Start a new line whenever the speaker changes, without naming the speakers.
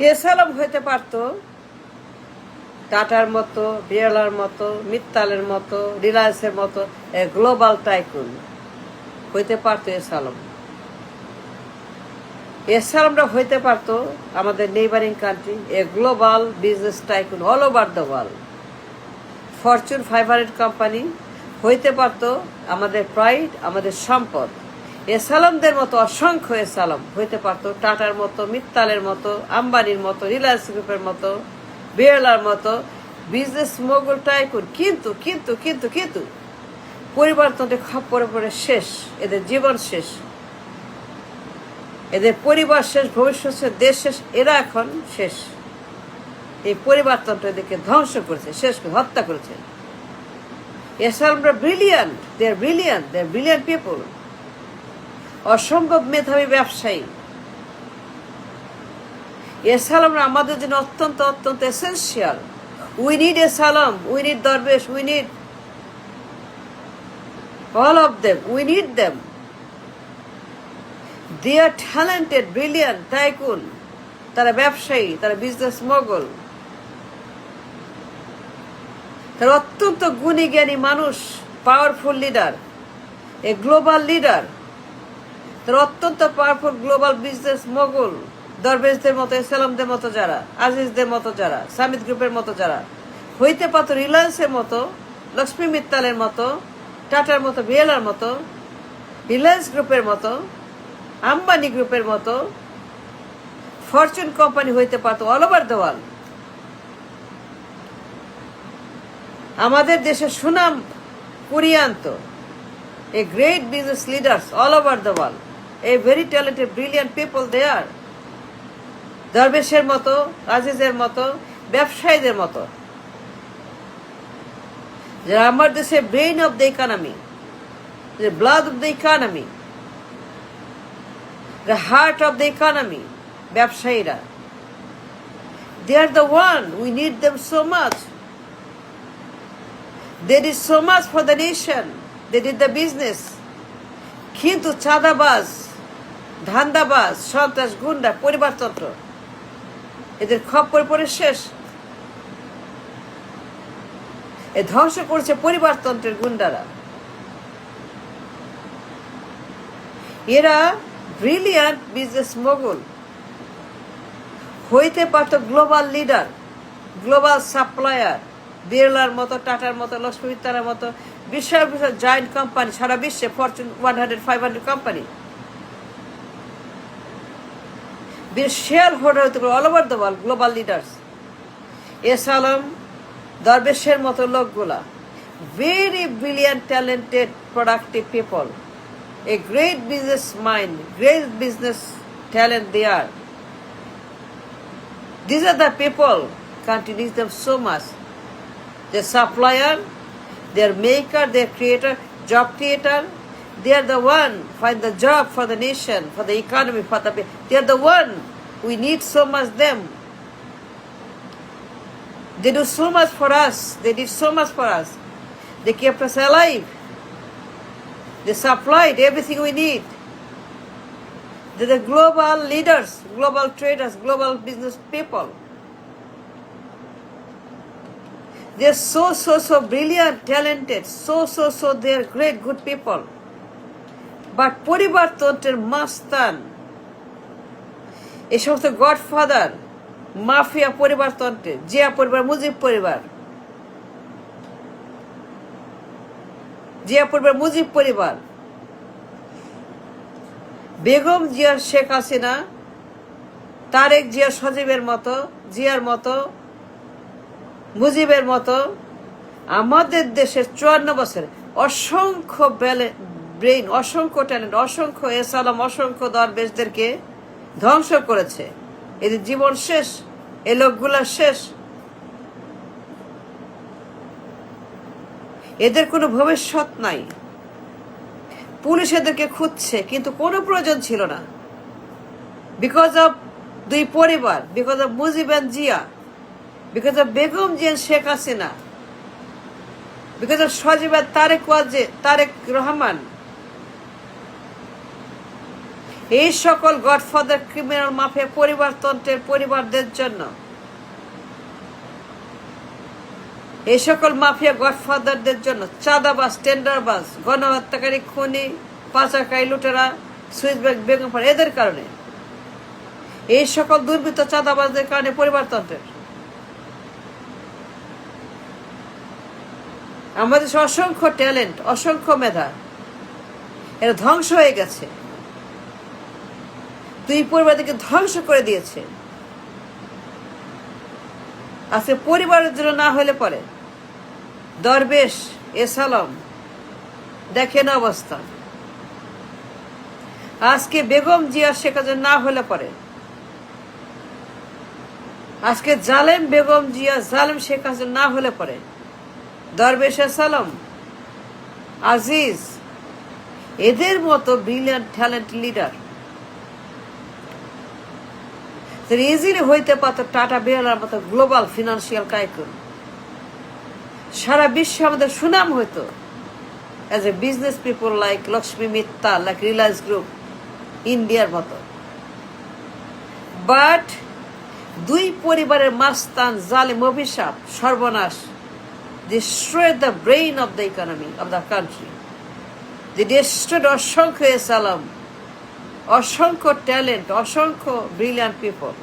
এসালাম হইতে পারত টাটার মতো, বিড়লার মতো, মিত্তালের মতো, রিলায়েন্সের মতো গ্লোবাল টাইকুন হইতে পারত এসালাম। এসালামটা হইতে পারত আমাদের neighbouring country global business tycoon all over the world. Fortune 500 company হইতে পারত আমাদের প্রাইড, আমাদের সম্পদ। এসালামদের মতো অসংখ্য এসালাম হইতে পারত টাটার মতো, মিত্তালের মতো, আম্বানির মতো, রিলায়েন্স গ্রুপের মতো, বিড়লার মতো বিজনেস মোগল টাইকুন। কিন্তু কিন্তু কিন্তু কিন্তু পরিবর্তনটা খপ্পরে পরে শেষ, এদের জীবন শেষ, এদের পরিবার শেষ, ভবিষ্যৎ শেষ, দেশ শেষ, এরা এখন শেষ। এই পরিবর্তনটা এদেরকে ধ্বংস করেছে, শেষ করে হত্যা করেছে। এসালামরা brilliant, they are brilliant people, অসম্ভব মেধাবী ব্যবসায়ী। এসালামরা আমাদের জন্য অত্যন্ত অত্যন্ত essential. We need S Alam, we need Darbesh, we need all of them, we need them. They are talented, brilliant tycoon. তারা ব্যবসায়ী, তারা বিজনেস মোগল, তারা অত্যন্ত গুণী জ্ঞানী মানুষ, পাওয়ারফুল লিডার, এ গ্লোবাল লিডার। তারা অত্যন্ত পাওয়ারফুল গ্লোবাল বিজনেস মোগল। দরবেশদের মতো, এসালামদের মতো যারা, আজিজদের মতো যারা, সামিত গ্রুপের মতো যারা হইতে পারত রিলায়েন্সের মতো, লক্ষ্মী মিত্তালের মতো, টাটার মতো, বিড়লার মতো, রিলায়েন্স গ্রুপের মতো, আম্বানি গ্রুপের মতো, ফরচুন কোম্পানি হইতে পারত অল ওভার দ্য ওয়ার্ল্ড। আমাদের দেশের সুনাম কুড়িয়ে আনত a great business leaders all over the world, a very talented brilliant people they are. দরবেশের মতো, আজিজের মতো, ব্যবসায়ীদের মতো, যারা আমার দেশের brain of the economy, the blood of the economy, the heart of the economy, ব্যবসায়ীরা। They are the one, we need them so much. They did so much for the nation, they did the business. কিন্তু চাঁদাবাজ, ধান্দাবাজ, সন্ত্রাস, গুন্ডা, পরিবারতন্ত্র এদের খপ্পরে পড়ে শেষ। এ ধ্বংস করছে পরিবারতন্ত্রের গুন্ডারা। এরা ব্রিলিয়ান্ট বিজনেস মোগল হইতে পারত গ্লোবাল লিডার, গ্লোবাল সাপ্লায়ার, বিড়লার মতো, টাটার মতো, লক্ষ্মী মিত্তালের মতো বিশাল বিশাল জায়েন্ট কোম্পানি সারা বিশ্বে, ফরচুন 100, 500 কোম্পানি শেয়ার হোল্ডার হইতে পারে all over the world, global leaders. S Alam, দরবেশের মতো লোকগুলা very brilliant, talented, productive people, a great business mind, great business talent they are. These are the people, country needs them so much. Their supplier, their maker, their creator, job creator, they are the one find the job for the nation, for the economy, for the people. They are the one, we need so much them. They do so much for us, they did so much for us. They kept us alive. They supplied everything we need. They're the global leaders, global traders, global business people. They're so brilliant, talented, so they're great, good people. But পরিবারতন্ত্রের মাস্তান, এই সমস্ত godfather, mafia পরিবারতন্ত্রের, Zia পরিবার, মুজিব পরিবার, জিয়া পরিবার, মুজিব পরিবার, বেগম জিয়া, শেখ হাসিনা, তারেক জিয়া, সজীবের মতো, জিয়ার মতো, মুজিবের মতো আমাদের দেশের 54 বছর অসংখ্য ব্রেইন, অসংখ্য ট্যালেন্ট, অসংখ্য এসালাম, অসংখ্য দরবেশদেরকে ধ্বংস করেছে। এদের জীবন শেষ, এ লোকগুলা শেষ। এদের কোনো ভবিষ্যৎ নাই। পুলিশ এদেরকে খুঁজছে, কিন্তু কোনো প্রয়োজন ছিল না। বিকজ অফ দুই পরিবার, because of Mujib and Zia, because of Begum Zia, Sheikh Hasina, because of Sajeeb Tarique Rahman, এই সকল গডফাদার ক্রিমিনাল মাফিয়া পরিবারতন্ত্রের পরিবারদের জন্য, এই সকল মাফিয়া গডফাদারদের জন্য, চাঁদাবাজ, টেন্ডারবাজ, গণহত্যাকারী, খুনি, পাচারকারী, লুটেরা, সুইস ব্যাংক, বেগম পাড়া, এদের কারণে, এই সকল দুর্বৃত্ত চাঁদাবাজদের কারণে পরিবারতন্ত্রের আমাদের অসংখ্য ট্যালেন্ট, অসংখ্য মেধা এরা ধ্বংস হয়ে গেছে। দুই পরিবারকে ধ্বংস করে দিয়েছে। আজকে পরিবারের জন্য না হলে পরে দরবেশ এসালাম দেখেন অবস্থা। আজকে বেগম জিয়া শেখ হাসিনা না হলে পরে, আজকে জালেম বেগম জিয়া, জালেম শেখ হাসিনা না হলে পরে দরবেশ এসালাম, আজিজ, এদের মতো ব্রিলিয়ান্ট ট্যালেন্ট লিডার ইজিলি হইতে পারত টাটা বিড়লার মতো গ্লোবাল ফিনান্সিয়াল টাইকুন। সারা বিশ্বে আমাদের সুনাম হইতো as a business people, like Lakshmi Mittal, like Reliance group, ইন্ডিয়ার মতো। বাট দুই পরিবারের মাস্তান, জালিম, অভিশাপ, সর্বনাশ, destroyed the brain of the economy of the country. They destroyed অসংখ্য এসালাম, অসংখ্য ট্যালেন্ট, অসংখ্য ব্রিলিয়ান্ট পিপল।